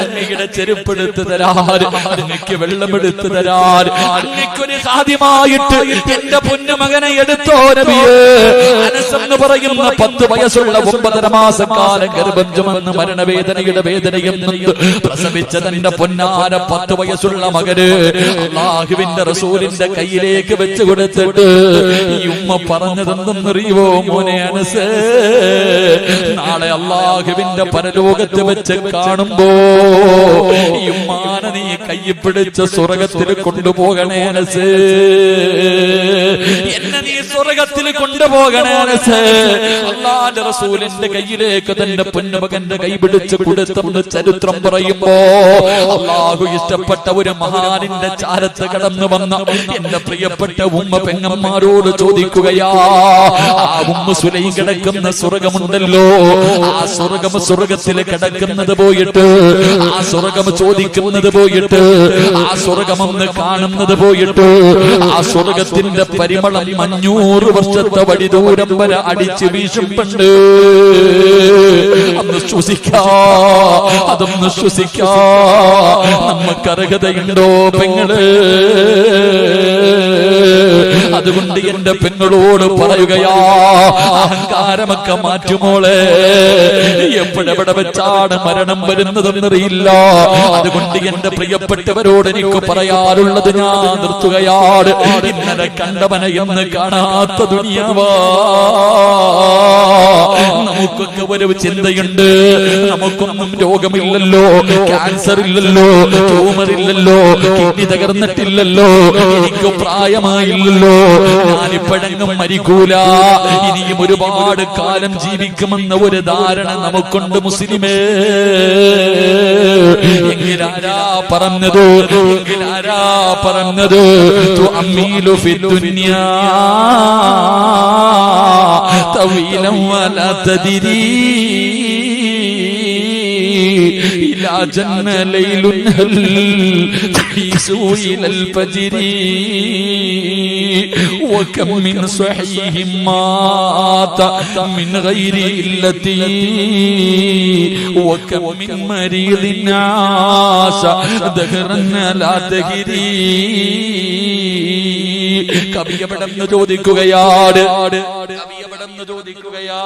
അങ്ങയുടെ ചെരുപ്പെടുത്ത് തരാൻ, അങ്ങക്ക് വെള്ളമെടുത്ത് തരാൻ, അങ്ങക്കൊരു സാധ്യമായിട്ട് എന്റെ പൊന്നുമകനെ എടുത്തോ നബിയേ. അനസ് എന്ന് പറയുന്ന 10 വയസ്സുള്ള 9 മാസക്കാലം ഗർഭം ചുമന്ന് മരണവേദനയുടെ വേദനയും പ്രസവിച്ച തന്റെ പൊന്നാര 10 വയസ്സുള്ള മകന് അല്ലാഹുവിന്റെ റസൂലിന്റെ കയ്യിലേക്ക് വെച്ച് കൊടുത്തിട്ട് ഈ ഉമ്മ പറഞ്ഞതെന്തെന്നറിയുവോ മോനെ അനസ്? നാളെ അല്ലാഹുവിന്റെ പരലോകത്ത് വെച്ച് കാണുമ്പോ ഈ ഉമ്മാനെ നീ കയ്യിൽ പിടിച്ച് സ്വർഗത്തിൽ കൊണ്ടുപോകണേ അനസ്, എന്നെ നീ സ്വർഗത്തിൽ കൊണ്ടുപോകണേ അനസ്. അല്ലാഹുവിന്റെ റസൂലിന്റെ കയ്യിലേക്ക് തന്റെ പൊന്നുമകന്റെ കൈ പിടിച്ച് കൊടുത്തെന്ന് ചരിത്രം പറയുമ്പോ അല്ലാഹു ഇഷ്ടപ്പെട്ട ഒരു മഹാനിന്റെ ചാരത്ത് കടന്നു വന്ന എന്റെ പ്രിയപ്പെട്ട ഉമ്മ പെങ്ങന്മാരോട് ചോദിക്കുകയാ, ആ ഉമ്മു സുലൈം കിടക്കുന്ന സ്വർഗമുണ്ടല്ലോ, ആ സ്വർഗത്തിൽ കിടക്കുന്നത് പോയിട്ട്, ആ സ്വർഗം ചോദിക്കുന്നത് പോയിട്ട്, ആ സ്വർഗമെന്ന് കാണുന്നത് പോയിട്ട്, ആ സ്വർഗത്തിന്റെ പരിമളം 500 വർഷത്തെ വഴി ദൂരം വരെ അടിച്ചു വീശുമ്പണ്ട്. അന്ന് ശ്വസിക്കാ, അതൊന്ന് ശ്വസിക്കാ നമുക്ക് അർഹതയുണ്ടോ പെങ്ങള്? അതുകൊണ്ട് എന്റെ പെങ്ങളോട് പറയുകയാ, അഹങ്കാരമൊക്കെ മാറ്റുമോളെ, എപ്പോഴെവിടെ വെച്ചാണ് മരണം വരുന്നതെന്നറിയില്ല. അതുകൊണ്ട് എന്റെ പ്രിയപ്പെട്ടവരോട് എനിക്ക് പറയാറുള്ളത് ഞാൻ നിർത്തുകയാണ്. ഇന്നലെ കണ്ടവനെ എന്ന് കാണാത്ത ദുനിയാവാ. നമുക്കൊക്കെ ഒരു ചിന്തയുണ്ട്, നമുക്കൊന്നും രോഗമില്ലല്ലോ, ക്യാൻസർ ഇല്ലല്ലോ, ട്യൂമർ ഇല്ലല്ലോ, കിഡ്നി തകർന്നിട്ടില്ലല്ലോ, എനിക്ക് പ്രായമായില്ലല്ലോ, ഞാനിപ്പോഴെങ്ങും മരിക്കൂല, ഇനിയും ഒരുപാട് കാലം ജീവിക്കുമെന്ന ഒരു ധാരണ നമുക്കുണ്ട് മുസ്ലിമേ. എങ്കിലാരാ പറഞ്ഞത്, എങ്കിലാരാ പറഞ്ഞത് തുഅമ്മീലു ഫിദ്ദുനിയാ തവീലൻ വലാ തദ്രീ إلى جنة ليل هل تحيسوا إلى الفجر وكم من صحيح مات من غير علة وكم من مريض عاش دهرا لا تهري. കവിയപടന്ന് ചോദിക്കുകയാണ്, കവിയപടന്ന് ചോദിക്കുകയാ.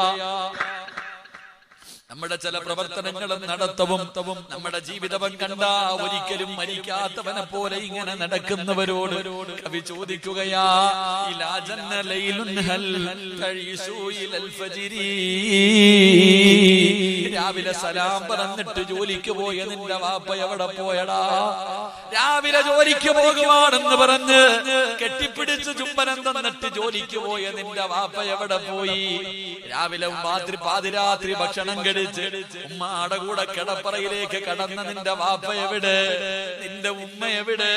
നമ്മുടെ ചില പ്രവർത്തനങ്ങളും നടത്തവും നമ്മുടെ ജീവിതവും കണ്ട ഒരിക്കലും മരിക്കാത്തവനെ പോലെ ഇങ്ങനെ നടക്കുന്നവരോട് കവി ചോദിക്കുകയാ, ഇലാ ജന്ന ലൈലുൻ ഹൽ തഈസു ഇലൽ ഫജ്രി. രാവിലെ സലാം പറഞ്ഞിട്ട് ജോലിക്ക് പോയ നിന്റെ വാപ്പ എവിടെ പോയടാ? രാവിലെ ജോലിക്ക് പോകുവാണെന്ന് പറഞ്ഞ് കെട്ടിപ്പിടിച്ച് ചുംബനം തന്നിട്ട് ജോലിക്ക് പോയ നിന്റെ വാപ്പ എവിടെ പോയി? രാവിലെ പാതിരാത്രി ഭക്ഷണം കഴിച്ച് ഉമ്മയുടെ കൂടെ കിടപ്പറയിലേക്ക് കടന്ന നിന്റെ വാപ്പ എവിടെ? നിന്റെ ഉമ്മ എവിടെ?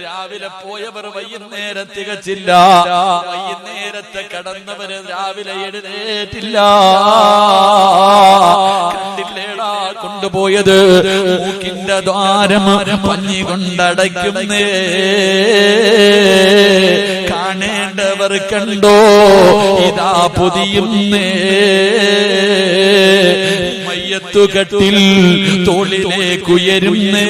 രാവിലെ പോയവർ വൈകുന്നേരം തികച്ചില്ല, വൈകുന്നേരത്തെ കടന്നവര് രാവിലെ എഴുന്നേറ്റില്ല. കണ്ടില്ലേടാ കൊണ്ടുപോയത്? മൂക്കിന്റെ ദ്വാരം പഞ്ഞി കൊണ്ടടയ്ക്കുന്നേ, കാണേണ്ടവർ കണ്ടോ ഇതാ പൊതിയുന്നേ. മയ്യത്തുകട്ടിൽ തോളിലേക്കുയരുന്നേ,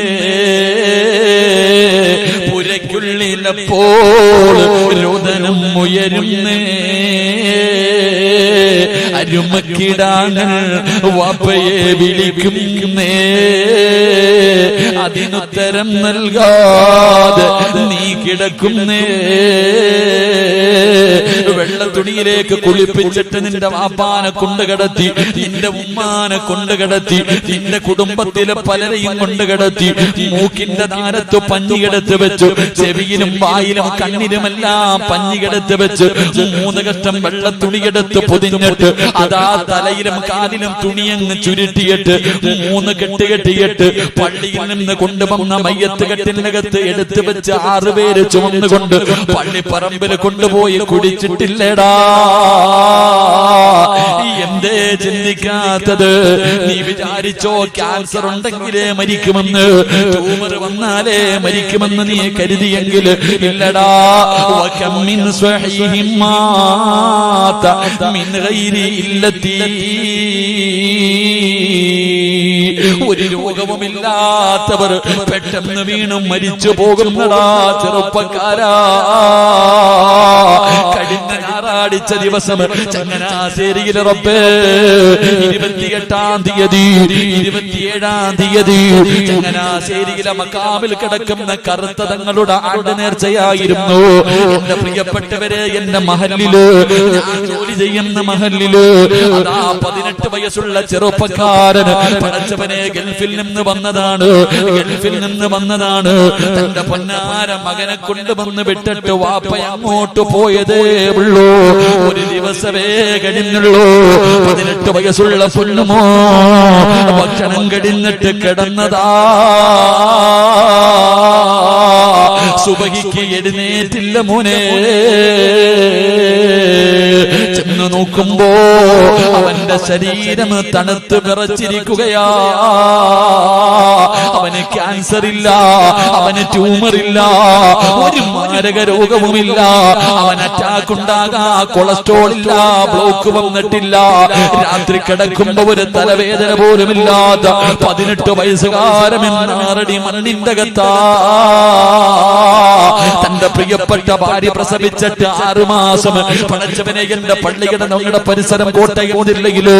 പുരയ്ക്കുള്ളിലപ്പോൾ രോദനം ഉയരുന്നേ. അരുമക്കിടാങ്ങൾ വാപ്പയെ വിളിക്കുന്നേ, അതിനുത്തരം നൽകാതെ നീ കിടക്കുന്നേ. വെള്ള തുണിയിലേക്ക് കുളിപ്പിച്ചിട്ട് നിന്റെ വാപ്പാനെ കൊണ്ടുകിടത്തി, നിന്റെ ഉമ്മാനെ കൊണ്ടുകിടത്തി, നിന്റെ കുടുംബത്തിലെ പലരെയും കൊണ്ടുകിടത്തി, മൂക്കിന്റെ താരത്ത് പഞ്ഞിയെടുത്ത് വെച്ചു, ചെവിയിലും വായിലും കണ്ണിലുമെല്ലാം പഞ്ഞിയെടുത്ത് വെച്ച് 3 കഷ്ടം വെള്ള തുണിയെടുത്ത് പൊതിഞ്ഞിട്ട് അതാ തലയിലും കാലിലും തുണിയങ്ങ് ചുരുട്ടിയിട്ട് 3 കെട്ട് കെട്ടിയിട്ട് പള്ളിയിൽ നിന്ന് കൊണ്ടുവന്ന മയ്യത്ത് കെട്ടിനകത്ത് എടുത്തു വെച്ച് 6 പേര് ചുമന്നുകൊണ്ട് പള്ളിപ്പറമ്പിൽ കൊണ്ടുപോയി കുടിച്ചിട്ടില്ലടാ. എന്തേ ചിന്തിക്കാത്തത്? നീ വിചാരിച്ചോ ക്യാൻസർ ഉണ്ടെങ്കിലേ മരിക്കുമെന്ന്, ട്യൂമർ വന്നാലേ മരിക്കുമെന്ന് നീ കരുതിയെങ്കിൽ ഇല്ലടാ. വകം മിൻ സ്വഹീഹിൻ മാത മിൻ ഗൈരി ഇല്ലത്തി. ഒരു രോഗവുമില്ലാത്തവർ പെട്ടെന്ന് വീണും മരിച്ചു പോകുന്നടാ ചെറുപ്പക്കാരാ. കഴിഞ്ഞ ഞായറാഴ്ച ദിവസം ചങ്ങനാശ്ശേരിയിലെ റബ്ബേ 28-ാം തീയതി 27-ാം തീയതി ചങ്ങനാശ്ശേരിയിലെ മക്കാമിൽ കിടക്കുന്ന കറുത്ത തങ്ങളുടെ ആണ്ട് നേർച്ചയായിരുന്നു. എന്റെ പ്രിയപ്പെട്ടവരെ, എന്റെ മഹല്ലില്, ഞാൻ ജോലി ചെയ്യുന്ന മഹല്ലില് അതാ 18 വയസ്സുള്ള ചെറുപ്പക്കാരൻ പഠിച്ചവനെ ഗൾഫിൽ നിന്ന് വന്നതാണ്, ഗൾഫിൽ നിന്ന് വന്നതാണ്. തന്റെ പൊന്നാര മകനെ കൊണ്ടുവന്ന് വിട്ടിട്ട് വാപ്പ അങ്ങോട്ട് പോയതേ ഉള്ളൂ. ഒരു ദിവസമേ കഴിഞ്ഞുള്ളൂ. 18 വയസ്സുള്ള പൊന്നുമോ ഭക്ഷണം കഴിഞ്ഞിട്ട് കിടന്നതാ. സുബഹിക്ക് എഴുന്നേറ്റില്ല മോനെ. ചെന്ന് നോക്കുമ്പോ അവന്റെ ശരീരം തണുത്ത് വിറച്ചിരിക്കുകയാ. അവന് ക്യാൻസർ ഇല്ല, അവന് ട്യൂമർ ഇല്ല, ഒരു മാരക രോഗവുമില്ല. അവൻ അറ്റാക്ക് ഉണ്ടാകാ, കൊളസ്ട്രോൾ ഇല്ല, ബ്ലോക്ക് വന്നിട്ടില്ല. രാത്രി കിടക്കുമ്പോ ഒരു തലവേദന പോലുമില്ലാത്ത 18 വയസ്സുകാരൻ 6 അടി മണ്ണിന്റെ അകത്താ. തന്റെ പ്രിയപ്പെട്ട ഭാര്യ പ്രസവിച്ചിട്ട് 6 മാസം പടച്ചവനെ എന്റെ പള്ളിയുടെ നമ്മുടെ പരിസരം കോട്ടയം ജില്ലയില്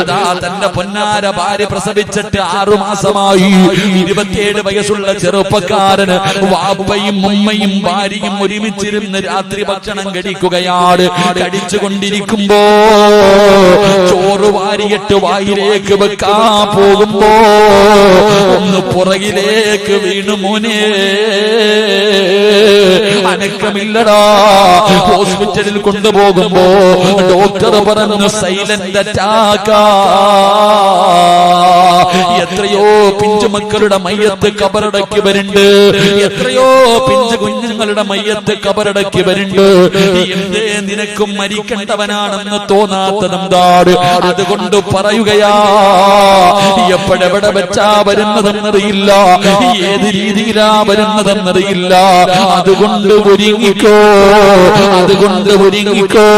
അതാ തന്റെ പൊന്നാര ഭാര്യ പ്രസവിച്ചിട്ട് 6 മാസമായി 27 വയസ്സുള്ള ചെറുപ്പക്കാരന് വാപ്പയും ഉമ്മയും ഭാര്യയും ഒരുമിച്ചിരുന്ന് രാത്രി ഭക്ഷണം കഴിക്കുകയാണ്. കഴിച്ചുകൊണ്ടിരിക്കുമ്പോ ചോറ് വാരിയിട്ട് വായിലേക്ക് വെക്കാൻ പോകുമ്പോ ഒന്ന് പുറകിലേക്ക് വീണു. മോനെ അനക്കമില്ലടാ. ഹോസ്പിറ്റലിൽ കൊണ്ടുപോകുമ്പോ ഡോക്ടർ പറഞ്ഞു സൈലന്റ് അറ്റാക്ക്. എത്രയോ പിഞ്ചുമക്കളുടെ മയ്യത്ത് കബറടക്കി വരുന്നുണ്ട്. എത്രയോ പിഞ്ചു കുഞ്ഞുങ്ങളുടെ മയ്യത്ത് കബറടക്കി വരുന്നുണ്ട്. എന്തേ നിനക്കും മരിക്കേണ്ടവനാണെന്ന് തോന്നാത്തതെന്താണ്? അതുകൊണ്ട് പറയുകയാ, എപ്പോഴെവിടെ വെച്ചാ വരുന്നതെന്നറിയില്ല, ഏത് രീതിയിലാ വരുന്നതെന്നറിയില്ല. അതുകൊണ്ട് ഒരുങ്ങിക്കോ, അതുകൊണ്ട് ഒരുങ്ങിക്കോ,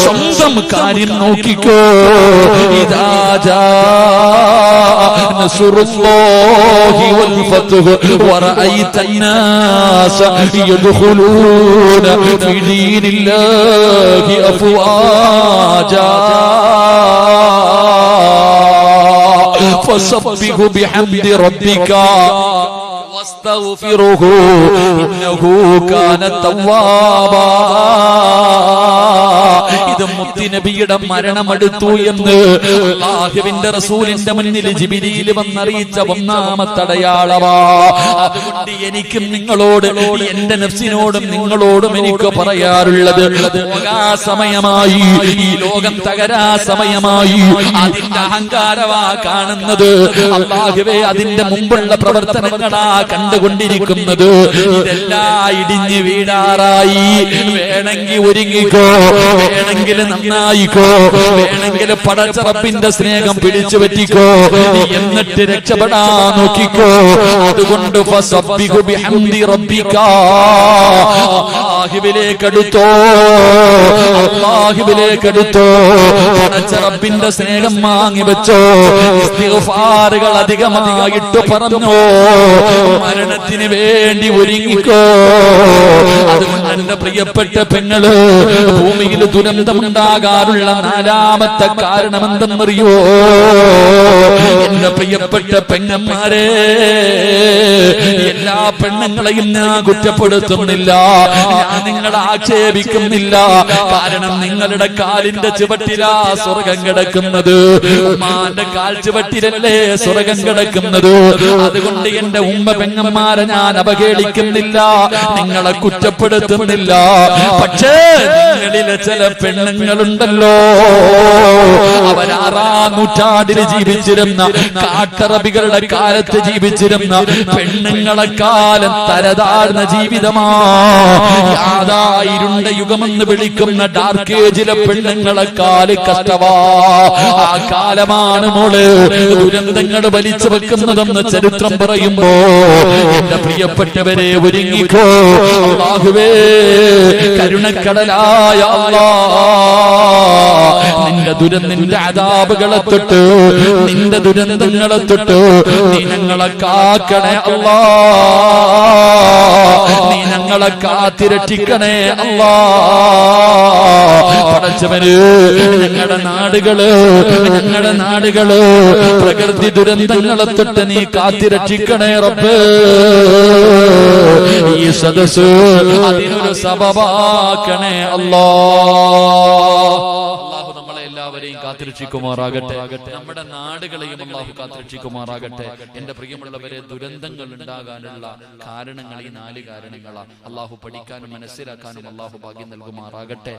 സ്വന്തം കാര്യം നോക്കിക്കോ. ഇദാ ജാ നസ്റുല്ലാഹി വൽ ഫത്ഹ് വറഅയ്ത الناس يدخلون في دين الله أفواجا فسبح بحمد ربك واستغفره إنه كان توابا. ഇത് മുത്തുനബിയുടെ മരണമെടുത്തു എന്ന് അല്ലാഹുവിന്റെ റസൂലിന്റെ മുന്നിൽ ജിബ്രീൽ വന്നറിയിച്ച ഒന്നാമത്തെ അടയാളമാ. അതുകൊണ്ട് എനിക്കും നിങ്ങളോട്, എന്റെ നഫ്സിനോടും നിങ്ങളോടും എനിക്ക് പറയാറുള്ളത്, പോകാ സമയമായി, ഈ ലോകം തകരാ സമയമായി. അതിന്റെ അഹങ്കാരമാ കാണുന്നത്. അല്ലാഹുവേ, അതിന്റെ മുമ്പുള്ള പ്രവർത്തനങ്ങളാ കണ്ടുകൊണ്ടിരിക്കുന്നത്. ഇതെല്ലാം ഇടിഞ്ഞു വീഴാറായി. വേണമെങ്കിൽ ഒരുങ്ങിക്കോ, വേണമെങ്കിൽ നന്നായിക്കോ, വേണമെങ്കിൽ പടച്ച റബ്ബിന്റെ സ്നേഹം പിടിച്ചു പറ്റിക്കോ, എന്നിട്ട് രക്ഷപ്പെടാൻ നോക്കിക്കോ. അതുകൊണ്ട് ഫസബ്ബിഹു ബിഹംദി റബ്ബിക, അല്ലാഹുവിലേക്കടുത്തോ, അല്ലാഹുവിലേക്കടുത്തോ. പടച്ച റബ്ബിന്റെ സ്നേഹം വാങ്ങി വെച്ചോ. ഇസ്തിഗ്ഫാറുകൾ അധികമായിട്ട് പറഞ്ഞോ. മരണത്തിന് വേണ്ടി ഒരുങ്ങിക്കോ. അതുകൊണ്ട് എന്റെ പ്രിയപ്പെട്ട പെങ്ങള്, ഭൂമിയിൽ ദുരന്തമുണ്ടാകാറുള്ള 4ാമത്തെ കാരണം എന്തെന്നറിയോ? എന്റെ പ്രിയപ്പെട്ട പെങ്ങന്മാരെ, എല്ലാ പെണ്ണുങ്ങളെയും ഞാൻ കുറ്റപ്പെടുത്തുന്നില്ല, ഞാൻ നിങ്ങളെ ആക്ഷേപിക്കുന്നില്ല. കാരണം നിങ്ങളുടെ കാലിന്റെ ചുവട്ടിലാ സ്വർഗം കിടക്കുന്നത്. ഉമ്മാന്റെ കാൽ ചുവട്ടിലല്ലേ സ്വർഗം കിടക്കുന്നത്. അതുകൊണ്ട് എന്റെ ഉമ്മ പെങ്ങന്മാരെ ഞാൻ അവഹേളിക്കുന്നില്ല, നിങ്ങളെ കുറ്റപ്പെടുത്തുന്നില്ല. പക്ഷേ നിങ്ങളിലെ ചില പെണ്ണുങ്ങളുണ്ടല്ലോ, അവർ 6ാം നൂറ്റാണ്ടിൽ ജീവിച്ചിരുന്ന, കാട്ടറബികളുടെ കാലത്ത് ജീവിച്ചിരുന്ന പെണ്ണുങ്ങളെക്കാലം തരതാഴ്ന്ന ജീവിതമാ. യാതാ ഇരുണ്ട യുഗമെന്ന് വിളിക്കുന്ന ഡാർക്ക് ഏജിലെ പെണ്ണുങ്ങളെക്കാല് കഷ്ടവാ. ആ കാലമാണ് മോള് ദുരന്തങ്ങൾ വലിച്ചു വെക്കുന്നതെന്ന് ചരിത്രം പറയുമ്പോ എന്റെ പ്രിയപ്പെട്ടവരെ ഒരുങ്ങിക്കോ. അല്ലാഹുവേ, കരുണക്കടലായ നിന്റെ ദുരന്തന്റെ അദാബുകളെ തൊട്ട്, നിന്റെ ദുരന്തങ്ങളെ തൊട്ട് നീ ഞങ്ങളെ കാക്കണേ അല്ലാ. നീ ഞങ്ങളെ കാത്തിരക്ഷിക്കണേ അല്ലാ. പടച്ചവന്, ഞങ്ങളുടെ നാടുകള്, ഞങ്ങളുടെ നാടുകള് പ്രകൃതി ദുരന്തങ്ങളെ തൊട്ട് നീ കാത്തിരക്ഷിക്കണേ റബ്ബ്. ഈ സദസ് അതിനൊരു സബബാക്കണേ അല്ലാ. അല്ലാഹു നമ്മളെ എല്ലാവരെയും കാത്തിരക്ഷിക്കുമാറാകട്ടെ. നമ്മുടെ നാടുകളെയും അല്ലാഹു കാത്തിരക്ഷിക്കുമാറാകട്ടെ. എന്റെ പ്രിയമുള്ളവരെ, ദുരന്തങ്ങൾ ഉണ്ടാകാനുള്ള കാരണങ്ങൾ ഈ 4 കാരണങ്ങളാണ്. അല്ലാഹു പഠിക്കാനും മനസ്സിലാക്കാനും അല്ലാഹു ഭാഗ്യം നൽകുമാറാകട്ടെ.